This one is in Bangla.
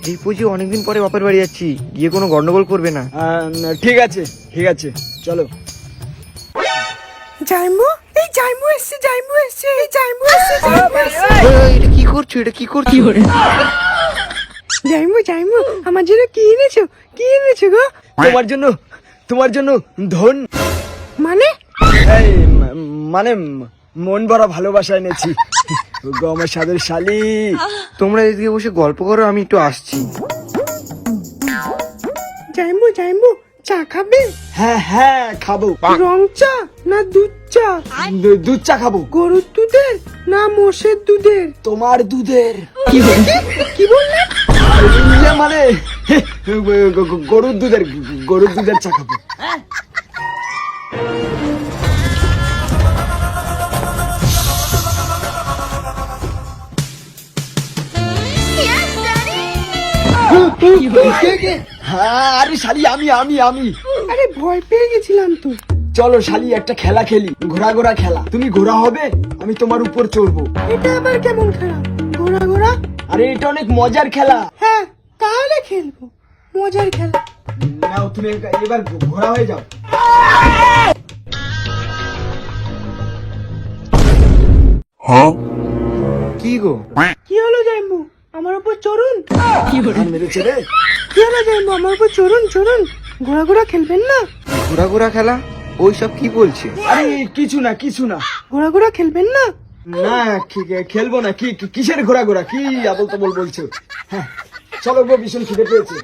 রিপু জি অনেকদিন পরে বাপের বাড়ি যাচ্ছি, গিয়ে কোনো গন্ডগোল করবে না। ঠিক আছে ঠিক আছে, চলো। জাইমু, এই জাইমু এসছে, জাইমু এসছে, এই জাইমু এসছে, জাইমু এসছে। এটা কি করছো, এটা কি করছো? জাইমু, জাইমু, আমার জন্য কি এনেছো? কি এনেছো গো? তোমার জন্য ধন, মানে এই মানে মন ভরা ভালোবাসা এনেছি গো আমার সাদের শালি। তোমরা এদিকে বসে গল্প করো, আমি একটু আসছি। জাইমু, জাইমু, চা খাবে? হ্যাঁ হ্যাঁ খাবো। রং চা না দুধ চা? দুধ চা খাবো। গরুর দুধের না মোষের দুধের? তোমার দুধের। কি বললে? ইয়ে মানে গরুর দুধের চা খাবো। হ্যাঁ আরে শালি আমি। আরে ভয় পেয়ে গেছিলাম তো। চলো শালি একটা খেলা খেলি, ঘোড়া খেলা। তুমি ঘোড়া হবে, আমি তোমার উপর চড়বো। এটা আবার কেমন খেলা? ঘোড়া ঘোড়া? আরে এটা অনেক মজার খেলা। হ্যাঁ তাহলে খেলবো, মজার খেলা। নাও তুমি এবার ঘোড়া হয়ে যাও। কি গো? কি হলো জাইমু, আমার উপর চড়ুন? আর মেরেছে রে। কি হলো জাইমু, আমার উপর চড়ুন চড়ুন। ঘোড়া ঘোড়া খেলবেন না? ঘোরা খেলা? ওই সব কি বলছে? আরে কিছু না। ঘোড়া ঘোড়া খেলবেন না? না খেলবো না। কিসের ঘোড়া কি আবল তাবল বলছো? হ্যাঁ চলো গো, ভীষণ খিদে পেয়েছে।